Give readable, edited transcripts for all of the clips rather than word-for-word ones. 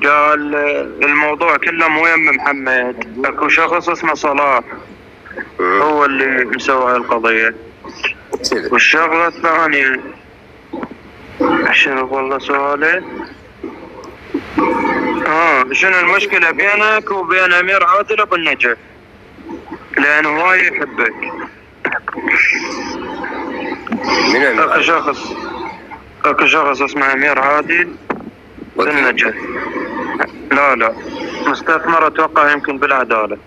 قال الموضوع كله مو يم محمد، اكو شخص اسمه صلاح هو اللي مسوي هالقضية. والشغلة الثانية شنو والله سؤالي؟ شنو المشكلة بينك وبين امير عادل ابو النجف؟ لانه هواي يحبك. اكو شخص اسمه امير عادل بالنجف. لا مستثمر اتوقع يمكن بالعدالة.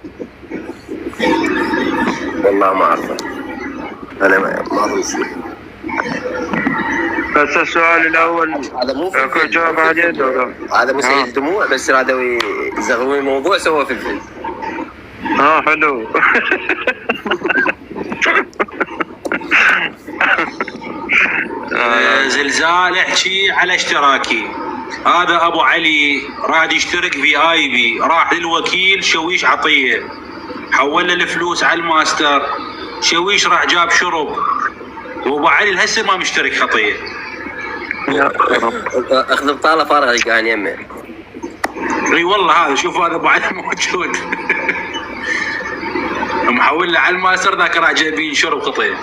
والله ما اعرفه، انا ما اعرف شيء. بس السؤال الاول هذا مو اكو جواب عليه؟ هذا مو سيد الدموع، بس هذا يزغلون الموضوع سواه في الفيلم. حلو. زلزال احكي على اشتراكي. هذا ابو علي راد يشترك VIP، راح للوكيل شويش عطيه، حول له الفلوس على الماستر، شويش راح جاب شرب، وابو علي لهسه ما مشترك خطيه. اخذ بطاله فارغه يقعد يمه. اي والله هذا شوف هذا ابو علي موجود. محول له على الماستر، ذاك راح جايبين شرب خطيه.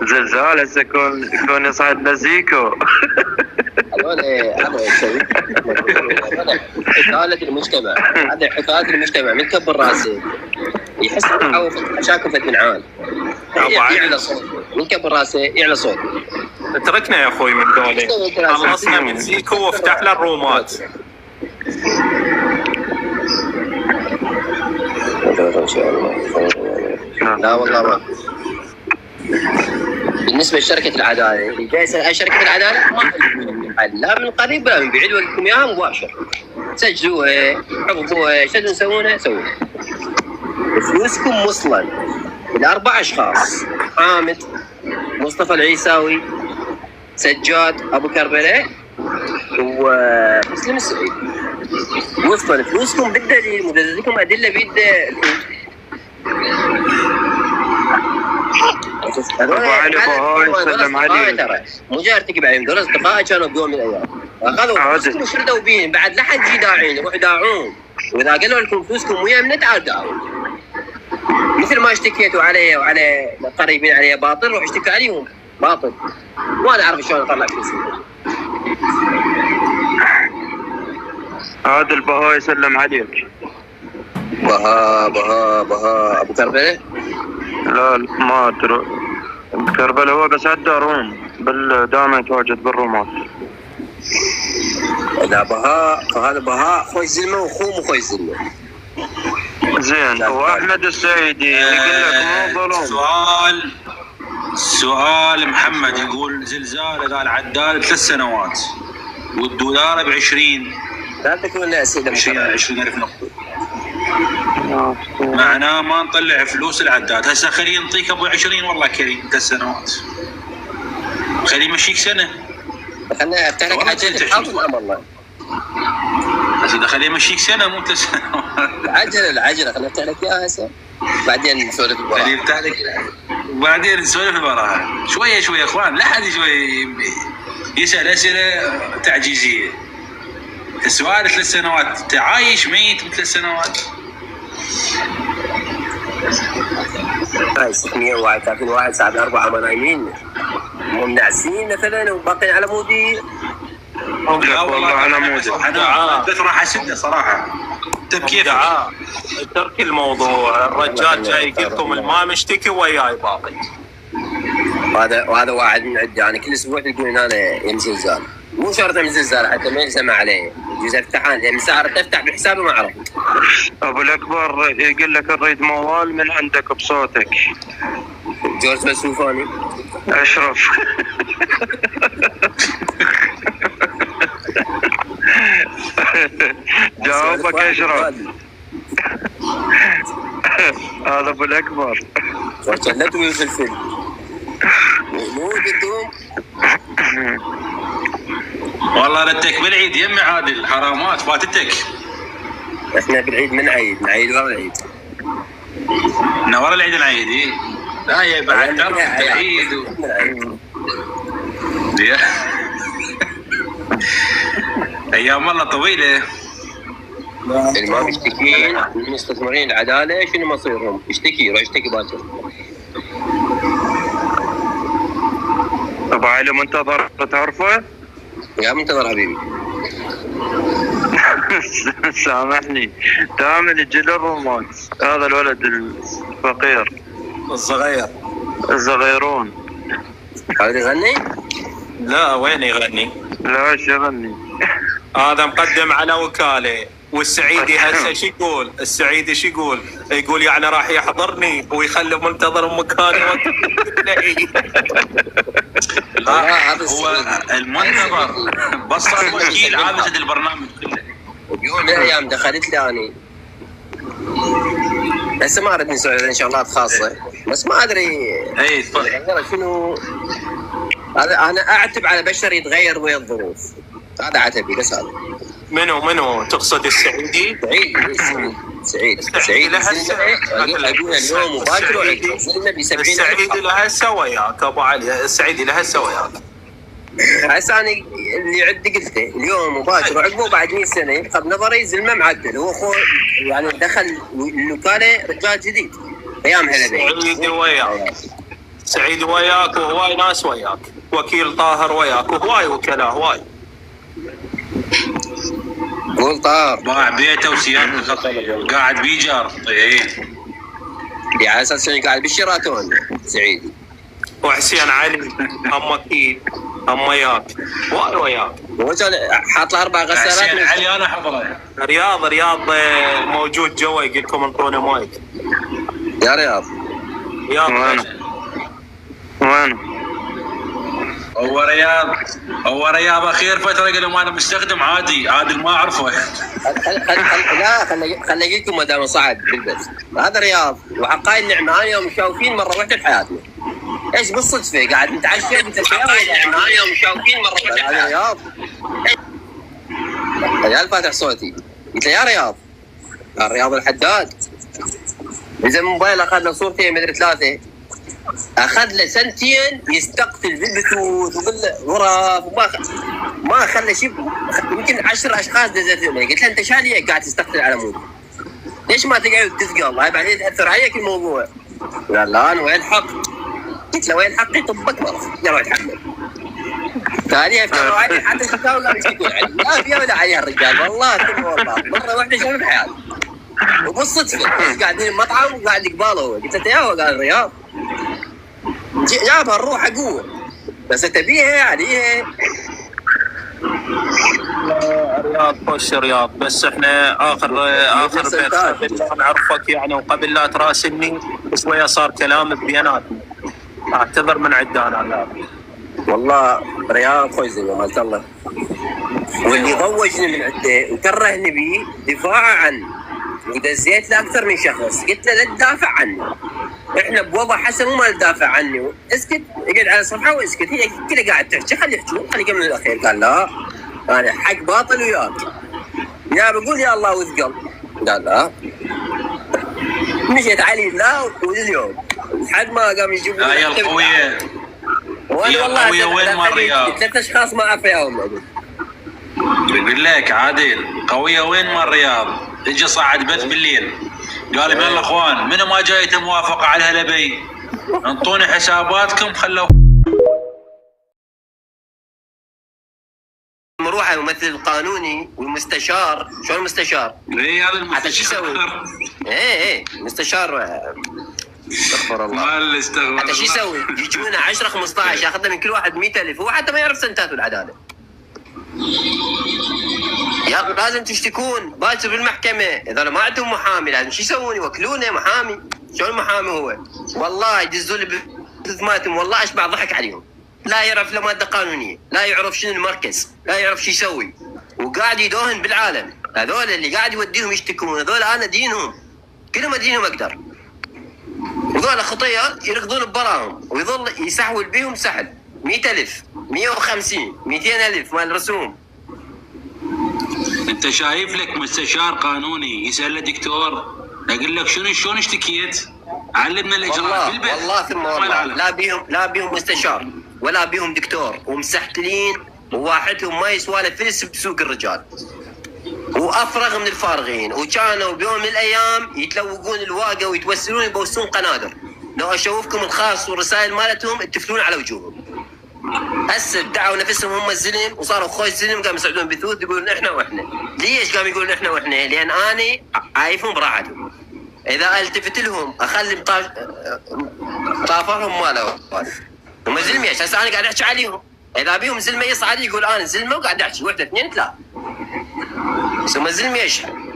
زلزال هسه كون يصعد مزيكو. هذا يسوي حكاية المجتمع، هذا حكاية المجتمع من كبر راسه يحس مشاكل فد من عال يعلى صوت من كبر راسه يعلى صوت. اتركنا يا اخوي من دولي، خلصنا من زيكو وافتحنا الرومات. لا والله ما. بالنسبه لشركه العداله اللي جاي يسال عن شركه العداله ما لا من قريب ولا من بعيد، ولكم اياها مباشر. سجلوها، حفظوها، شو تسوونها سووها. فلوسكم وصلا لاربع اشخاص: حامد، مصطفى العيساوي، سجاد ابو كربلاء، ومسلم السعيد. وصلا فلوسكم بالدليل، مدلل لكم ادله بيد ابو علي بهاي سلم عليك. مو جاي ارتكب عليهم، دول اصدقائي كانوا بيوم من الايام اخذوا فلوسكم وشردوا بين، بعد لا حد يجي داعين روحوا داعون، واذا قالوا لكم فلوسكم ويا من تعال داعون. مثل ما اشتكيتوا علي وعلى قريبين علي باطل، روحوا اشتكوا عليهم باطل، وانا اعرف شلون اطلع فلوسي. هذا البهاي سلم عليك. بها ابو كربلاء؟ لا ما ادري، كربلاء هو بس عنده روم دائما يتواجد بالرومات. اذا بها فهذا بها خوي زلمه واخوه مو خوي زلمه. زين، واحمد السيدي يقول لك مو ظلم. سؤال محمد يقول زلزال اذا العدال 3 سنوات والدولار ب20، لا تكون اسئله 20,000 نقطه، معناه ما نطلع فلوس العداد. هسه خليه ينطيك ابو 20 والله كريم 3 سنوات، خليه يمشيك سنه. خلنا افتح لك عجله حاضر امر الله. بس اذا خليه يمشيك سنه مو 3 سنوات. العجله خلنا افتح لك اياها هسه، بعدين نسولف البراءه. خليه يفتح لك وبعدين نسولف البراءه شويه شويه اخوان، لا حد شوي يسال اسئله تعجيزيه. السؤال 3 سنوات، تعايش ميت ب3 سنوات. هاي 631 واحد الساعه 4 ما نايمين، مو منعسين مثلا وباقيين على مودي. لا والله على مودي، انا بس راح اسده صراحه. طيب كيف ترك الموضوع، الرجال جاي يقول لكم ما مشتكي وياي باقي. وهذا واحد من عندي، يعني كل اسبوع تلقون انا يمشي زلزال، مو شرط يمشي زلزال حتى ما يلزم عليه. يجوز افتح يعني ساعه تفتح بحسابي ما اعرف. ابو الاكبر يقول لك اريد موال من عندك بصوتك. جورج مسوفاني اشرف. جاوبك اشرف. هذا ابو الاكبر. وكلته يوسف مو بدهم. والله ردك بالعيد يمي عادل، حرامات فاتتك. احنا بالعيد من عيد ورا العيد. ورا العيد نعيد. لا يا بعد تعرف العيد ايام والله طويله. اللي ما مشتكين المستثمرين العداله شنو مصيرهم؟ يشتكي يروح يشتكي باكر. ابو علي منتظر تعرفه؟ يا منتظر حبيبي. سامحني تامل الجل الرومانس هذا الولد الفقير الصغير الصغيرون. هذا يغني؟ لا وين يغني؟ لا ايش يغني؟ هذا مقدم على وكاله. والسعيدي هسه شو يقول؟ السعيدي شو يقول؟ يقول يعني راح يحضرني ويخلي منتظر مكاني هو المنتظر بس صار وكيل عابد البرنامج كله. يوم من الايام دخلت لي اني هسه ما اريد نسولف عن شغلات خاصه بس ما ادري اي تفضل. شنو هذا. انا اعتب على بشر يتغير ويا الظروف. هذا عتبي بس هذا. منو تقصد السعيدي؟ سعيد ابونا اليوم مباشر وعندنا ب 70. السعيدي لهسه وياك ابو علي. السعيدي لهسه وياك. هسه انا اللي عندي قلته اليوم مباشر وعقبه بعد 100 سنه بغض نظري زلمه معدل. هو اخو يعني دخل الوكاله رجال جديد ايام هلبي. سعيد وياك وهواي ناس وياك. وكيل طاهر وياك وهواي وكلاء هواي. قول طاهر باع بيته وسيارته خطير قاعد بيجار طيب. على اساس شنو قاعد بالشيراتون سعيدي. وحسين علي هم وكيل هم وياك هواي وياك. هو حاط له 4 غسالات. حسين علي انا حضره. رياض موجود جوا يقول لكم انطونا مايك. يا رياض وين؟ هو رياض اخير فتره قال لهم انا مستخدم عادي ما اعرفه. لا خلي اقول لكم ما دام صعد بالبث. هذا رياض وعقايل النعمه. انا يوم مشاوفين مره واحده بحياتنا. ايش بالصدفه قاعد نتعشى قلت له انا يوم مشاوفين مره واحده. هذا رياض ريال فاتح صوتي. قلت له يا رياض. قال رياض الحداد. اذا موبايل اخذ له صورتين مدري 3 اخذ له 2 سنين يستقتل بالبثوث وبالغرف ما خلى شيء. يمكن 10 اشخاص دزت له. قلت له انت شاليك قاعد تستقتل على مود؟ ليش ما تقعد تثقل؟ هاي بعدين تاثر عليك الموضوع. قال لا انا وين حق؟ قلت له وين حقي؟ طبك مرض يروح يتحمل. ثانيا افتروا علي حتى الشكاوى قاموا يشتكون علي. لا في ولا عليها الرجال والله كل والله مره واحده شافني بحياتي وبالصدفه قاعدين بمطعم وقاعد قباله هو. قلت له يا هو قال رياض جابها الروح قوه بس تبيها يعني رياض خش رياض. بس احنا اخر بيت قبل لا نعرفك يعني وقبل لا تراسلني شويه صار كلام بيناتنا. اعتذر من عدانا. والله رياض خوي زي مالت الله. واللي ضوجني من عنده وكرهني بيه دفاعه عنه ودزيت له اكثر من شخص. قلت له لا تدافع عنه. احنا بوضع حسن وما ندافع عنه. اسكت اقعد على الصفحه واسكت. هي كلها قاعد تحكي خلي يحكون خلي يكمل الاخير. قال لا انا حق باطل وياك. يا بقول يا الله وثقل. قال لا. مشيت علي لا واليوم لحد ما قام يجيبون يا القويه. وانا والله وين ما الرياض 3 اشخاص ما اعرف اياهم. بقول لك عادل قويه وين ما الرياض. اجى صعد بث بالليل قال لي يلا اخوان منو ما جايته موافقه على هلبي انطوني حساباتكم خلوا مروحه الممثل القانوني والمستشار. شلون المستشار؟ اي هذا حتى شو يسوي؟ ايه مستشار استغفر الله. حتى شو يسوي؟ يجونا 10 15 ياخذنا من كل واحد 100,000. هو حتى ما يعرف سنتات والعداله. يا لازم تشتكون باكر بالمحكمه. اذا ما عندهم محامي لازم شو يسوون؟ يوكلونه محامي. شلون محامي هو؟ والله يدزوا لي بثماتهم والله اشبع ضحك عليهم. لا يعرف لا ماده قانونيه، لا يعرف شنو المركز، لا يعرف شو يسوي، وقاعد يدوهن بالعالم. هذول اللي قاعد يوديهم يشتكون هذول انا دينهم كلهم ادينهم اقدر. وذول خطيه يركضون ببراهم ويظل يسحول بهم سحل 100,000 150 200,000 مال رسوم. انت شايف لك مستشار قانوني يسال له دكتور اقول لك شلون اشتكيت؟ علمنا الاجراء والله بالبيت. والله ثم والله لا بيهم مستشار ولا بيهم دكتور، ومسحتلين، وواحدهم ما يسوى فلس بسوق الرجال، وافرغ من الفارغين، وكانوا بيوم من الايام يتلوقون الواقه ويتوسلون يبوسون قنادر. لو اشوفكم الخاص والرسائل مالتهم تفلون على وجوههم. هسه دعوا نفسهم هم الزلم وصاروا خوش زلم، قاموا يسعدون بثوث يقولون احنا واحنا. ليش قاموا يقولون احنا واحنا؟ لان اني عايفهم براحتهم. اذا التفت لهم اخلي طافرهم ما له هم زلمه. هسه انا قاعد احكي عليهم، اذا بيهم زلمه يصعد يقول انا زلمه وقاعد احكي وحده اثنين ثلاثه. بس هم زلمه يشحن.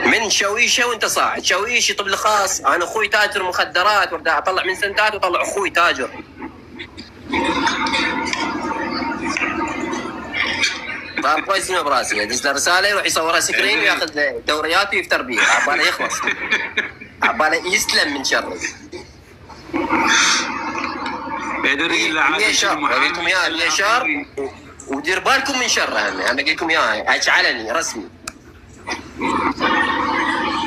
من شويشه وانت صاعد، شويش يطب الخاص. انا اخوي تاجر مخدرات وبدا اطلع من سنتات وطلع اخوي تاجر. طيب كويس انه براسي يدز له رساله يروح يصورها سكرين وياخذ دوريات ويفتر بيها عباله يخلص، عباله يسلم من شره. بيا شر اقول لكم اياها، بيا شر ودير بالكم من شره. انا اقول لكم اياها هيك علني رسمي.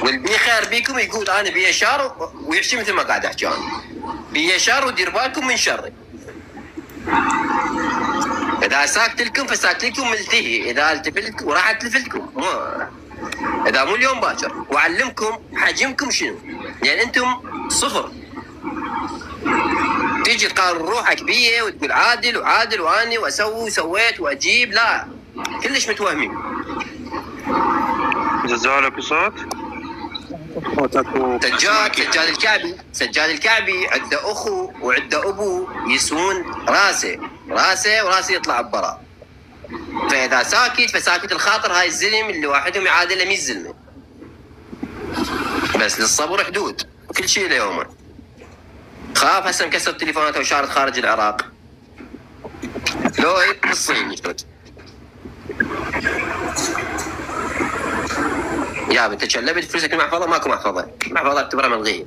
والبي خير بيكم يقول انا بيا شر ويحكي مثل ما قاعد احكي انا. بيا شر ودير بالكم من شره. اذا ساكت لكم فساكت لكم ملتهي، اذا التفلت وراح التفلتكم اذا مو اليوم باكر، واعلمكم حجمكم شنو، لان انتم صفر. تيجي تقارن روحك بيه وتقول عادل وعادل واني واسوي وسويت واجيب، لا كلش متوهمين. زلزالك صوت؟ سجاد الكعبي عنده اخو وعنده ابو يسوون راسه وراسه يطلع ببرا. فاذا ساكت فساكت الخاطر هاي الزلم اللي واحدهم يعادله 100 زلمه. بس للصبر حدود، كل شيء له يومه. خاف هسه مكسر تليفوناته وشارد خارج العراق. لو بالصين يشرد. يا انت تشلبت فلوسك المحفظه، ماكو محفظه اعتبرها ملغيه.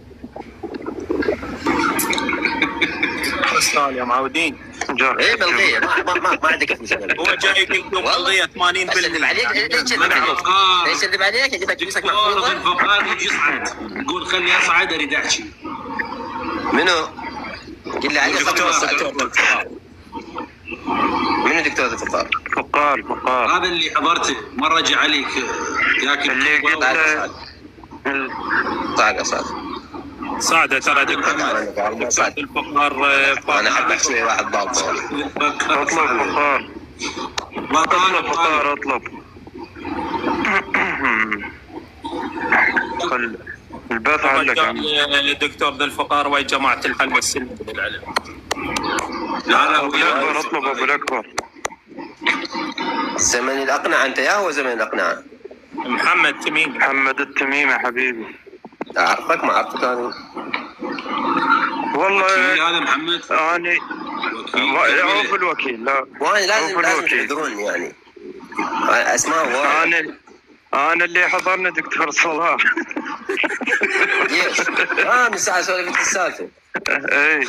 استاذ معودين. ايه ملغيه، ما عندك فلوس. هو جاي يقول لكم ملغيه 80%. يكذب عليك، ليش يكذب عليك؟ يجيب لك فلوسك محفوظه. الفقار يصعد يقول خلي اصعد اريد احكي. منو؟ قل لي عليه منو دكتور الفقار؟ فقار هذا اللي حضرته مره جاء عليك ياكل اللي قلت صعد سعده ترى دكتور الفقار. انا احب احكي واحد ضابط. اطلب فقار اطلب. البث عندك الدكتور ذا الفقار ويا جماعه الحل والسلم للعلم. لا ابو الاكبر اطلب ابو الاكبر. زمن الاقنعه انت يا هو زمن الاقنعه. محمد التميمي حبيبي. اعرفك ما عرفتك انا والله. هذا محمد اني هو الوكيل. لا وانا لازم تعذروني يعني اسماء واحد. انا اللي حضرنا دكتور صلاح. ليش؟ من ساعه سولفت السالفه. اي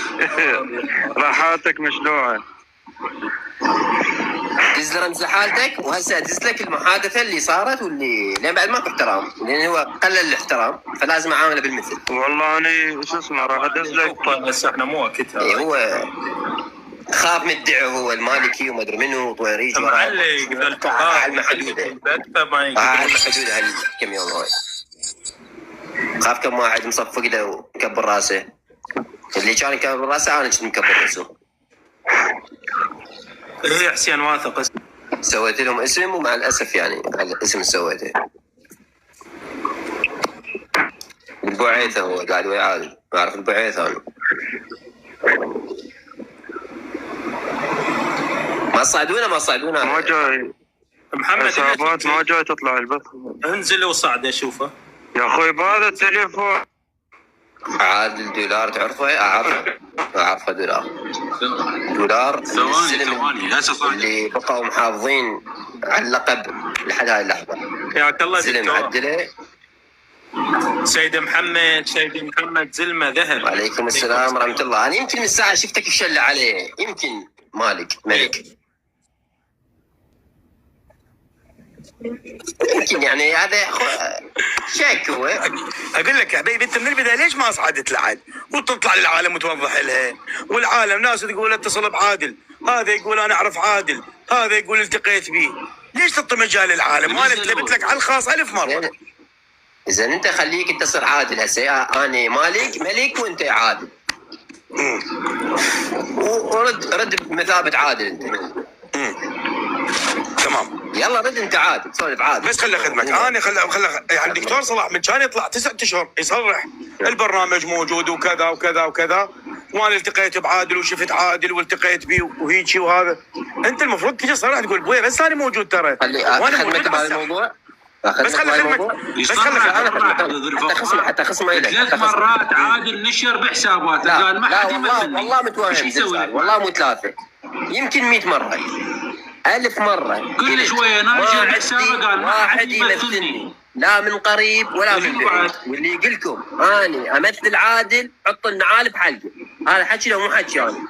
راحاتك مشلوعه. دز لي رمز حالتك، وهسه ادز لك المحادثه اللي صارت واللي لان بعد ماكو احترام، لان هو قلل الاحترام فلازم اعامله بالمثل. والله انا شو اسمه راح ادز لك. بس احنا مو وقتها. هو خاف مدعي هو المالكي وما ادري منو وطويريج معلق ذا الفقار على المحدوده. على المحدوده هالكم يوم هاي. خاف كم واحد مصفق له ومكبر راسه. اللي كان يكبر راسه انا كنت مكبر راسه. ايه حسين واثق. سويت لهم اسم ومع الاسف يعني على الاسم سويته. البعيثه هو قاعد ويا عادل، ما اعرف البعيثه انا. ما صعدونا ما جاي محمد حسابات، ما جاي تطلع البث. انزل وصعد اشوفه يا اخوي بهذا التليفون. عادل دولار تعرفه؟ اعرفه دولار السلم اللي بقوا محافظين على اللقب لحد هاي اللحظه. حياك الله سلم عدله. سيد محمد زلمه ذهب. وعليكم السلام ورحمه الله. انا يمكن من الساعه شفتك تشلى عليه، يمكن مالك ملك. يمكن يعني هذا شك هو. اقول لك يا حبيبي انت من البدايه ليش ما صعدت لعد وتطلع للعالم وتوضح لها؟ والعالم ناس تقول اتصل بعادل، هذا يقول انا اعرف عادل، هذا يقول التقيت به. ليش تعطي مجال للعالم؟ وانا كتبت لك على الخاص 1000 مره. اذا انت خليك انت تصير عادل هسه، انا مالك ملك وانت عادل. ورد بمثابه عادل انت. تمام يلا رد انت عادل، سولف عادل. بس خلي خدمك انا يعني دكتور صلاح من كان يطلع 9 اشهر يصرح البرنامج موجود وكذا وكذا وكذا، وانا التقيت بعادل وشفت عادل والتقيت به وهيجي وهذا. انت المفروض تجي صراحه تقول بوي بس انا موجود ترى. وانا موجود بهذا الموضوع. بس خلي خدمك حتى خصمه لك 3 مرات عادل نشر بحساباته قال ما حد يمثلني. والله متوهم، والله مو 3 يمكن 100 مره 1000 مره. كل شويه ناشر بحسابه قال ما حد يمثلني، لا من قريب ولا من بعيد. واللي يقول لكم اني امثل عادل حط النعال بحلقه، هذا حكي لو مو حكي انا.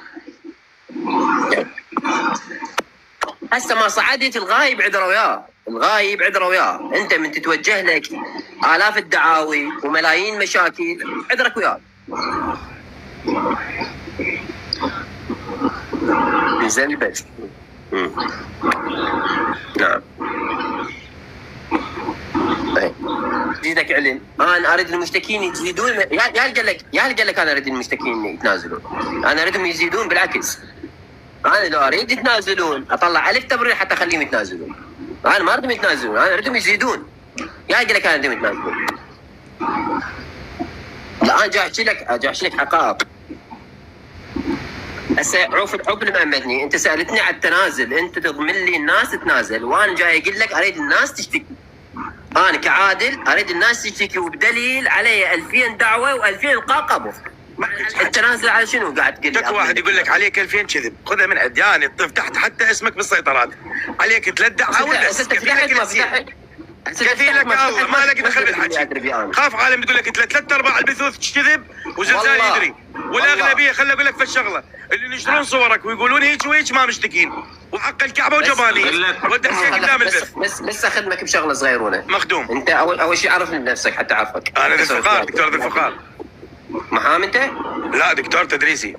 هسه ما صعدت الغايب عذره وياه، الغايب عذره وياه. انت من تتوجه لك آلاف الدعاوي وملايين مشاكل عذرك وياه. نزل البث. نعم. جيتك علم انا اريد المشتكين يزيدون. يا قال لك انا اريد المشتكين يتنازلون، انا اريدهم يزيدون. بالعكس انا لو اريد يتنازلون اطلع 1000 تبرير حتى اخليهم يتنازلون. انا ما اريدهم يتنازلون، انا اريدهم يزيدون. يا قال لك انا اريدهم يتنازلون. لا انا جاي احكي لك حقائق. هسه عوف المأمدني، انت سالتني على التنازل، انت تضمن لي الناس تتنازل، وانا جاي اقول لك اريد الناس تشتكي. انا كعادل اريد الناس تشتكي، وبدليل علي 2000 دعوه و2000 القاء قبض. التنازل على شنو قاعد تقول لي؟ تك واحد يقول لك عليك 2000 كذب، خذها من عندي يعني فتحت حتى اسمك بالسيطرات، عليك 3 دعاوى بس. كفيلك الله ما لك دخل بالحكي. خاف عالم تقول لك 3/4 البثوث كذب وزلزال يدري، والاغلبيه خلي اقول لك في الشغله اللي ينشرون صورك ويقولون هيك وهيك ما مشتكين، وحق الكعبه وجبانين ودك قدام البث. بس اخدمك بشغله صغيرونه. مخدوم. انت اول شيء عرفني بنفسك حتى اعرفك. انا ذو الفقار، دكتور ذو الفقار. محام انت؟ لا دكتور تدريسي.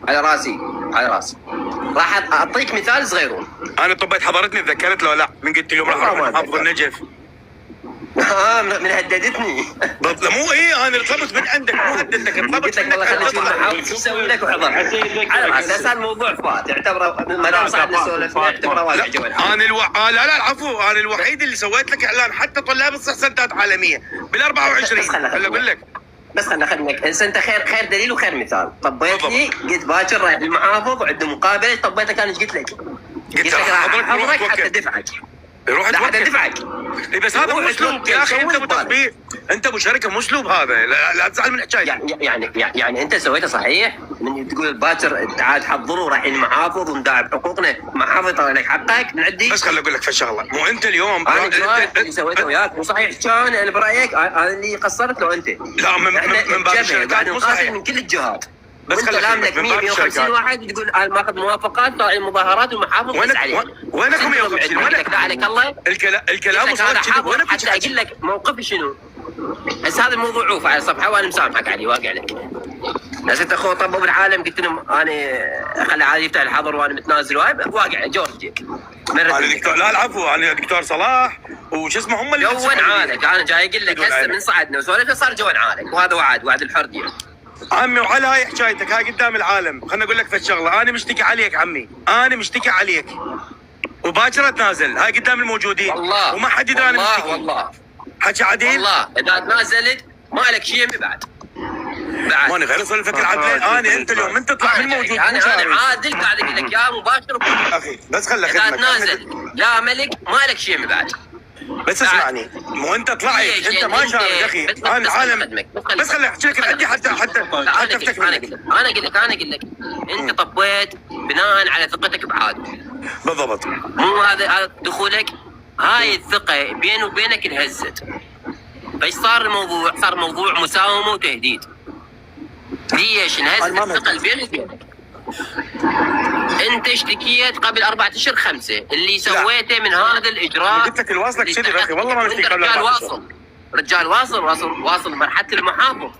على راسي راح اعطيك مثال صغيرون. انا طبيت حضرتني تذكرت لو لا من قلت اليوم راح اروح محافظ النجف. من هددتني. مو انا طلبت من عندك، مو هددتك، طلبت منك والله خليك محافظ شو اسوي لك وحضر. على اساس الموضوع فات اعتبره ما دام صعد نسولف اعتبره واقع جوال. انا لا العفو، انا الوحيد اللي سويت لك اعلان حتى طلاب الصح سنتات عالميه بال 24. خليني اقول لك بس خلنا اخدمك. هسه انت خير دليل وخير مثال. طبيت لي قلت باكر رايح المحافظ وعنده مقابله، طبيتك انا ايش قلت لك؟ قلت لك راح احضرك حتى دفعك. يروح حتى دفعك. بس هذا مو اسلوب يا اخي، انت ابو تطبيق، انت ابو شركه، مو اسلوب هذا. لا تزعل من حكايتي. يعني انت سويته صحيح من تقول باكر تعال حضروا رايحين المحافظ ونداعي بحقوقنا، محافظ يطلع لك حقك من عندي. بس خليني اقول لك في شغله، مو انت اليوم اللي سويته وياك مو صحيح. كان انا برايك انا اللي قصرت لو انت. لا من باب الشركات مو صحيح من كل الجهات. بس خليك لك 150 واحد تقول انا ماخذ موافقات طالعين مظاهرات والمحافظ بس عليه. وينكم 150؟ وينك لا عليك الله. الكلام صار كذب. وينك حتى اقول لك موقفي شنو؟ بس هذا الموضوع عوف على الصفحه وانا مسامحك عليه واقع لك. ناس انت اخو طبوا بالعالم قلت لهم انا اخلي عادي يفتح الحظر وانا متنازل واقع جورجي. انا دكتور لا العفو، انا دكتور صلاح وش اسمه هم اللي جوان عالك. انا جاي اقول لك هسه من صعدنا وسولفنا صار جوان عالك، وهذا وعد الحريه. عمي وعلى هاي حكايتك هاي قدام العالم. خلنا اقول لك في الشغله، انا مشتكي عليك عمي، انا مشتكي عليك وباكر اتنازل هاي قدام الموجودين والله، وما حد يدري انا مشتكي. والله حكي عديل والله اذا تنازلت ما لك شيء من بعد. ماني غير صار الفكره عدلين. انا انت اليوم من تطلع من موجود انا عادل قاعد اقول لك يا مباشر اخي. بس خلي اذا تنازل يا ملك ما لك شيء من بعد. بس اسمعني، مو انت طلعت انت ما شارك يا اخي. انا العالم بس خلي احكي لك عندي حتى افتك. انا اقول لك انت طبيت بناء على ثقتك بعادل. بالضبط. مو هذا دخولك، هاي الثقه بيني وبينك انهزت. فايش صار الموضوع؟ صار موضوع مساومه وتهديد. ليش انهزت الثقه اللي بيني وبينك؟ انت اشتكيت قبل 4 اشهر 5 اللي سويته من هذا الاجراء. قلت لك الواصلك كذب يا اخي، والله ما نشتكي قبل 4 اشهر. رجال واصل مرحله المحافظ.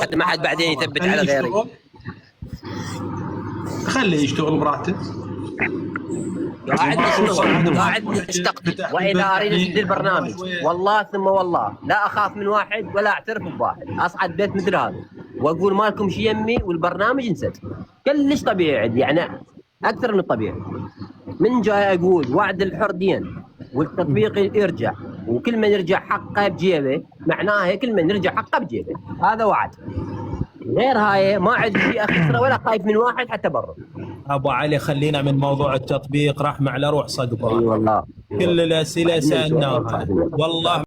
حتى ما حد بعدين يثبت على غيري. خليه يشتغل براحته. قاعد اشتقت واذا اريد اسد البرنامج والله ثم والله لا اخاف من واحد ولا اعترف بواحد، اصعد بيت مثل هذا واقول مالكم شي يمي والبرنامج انسد. كلش طبيعي يعني اكثر من الطبيعي. من جاي اقول وعد الحر دين والتطبيق يرجع وكل من يرجع حقه بجيبه، معناها كل من يرجع حقه بجيبه، هذا وعد. غير هاي ما عندي شيء اخسره ولا خايف من واحد حتى برا. ابو علي خلينا من موضوع التطبيق، رحمه على روح صقبان. اي والله كل الاسئله سالناها والله.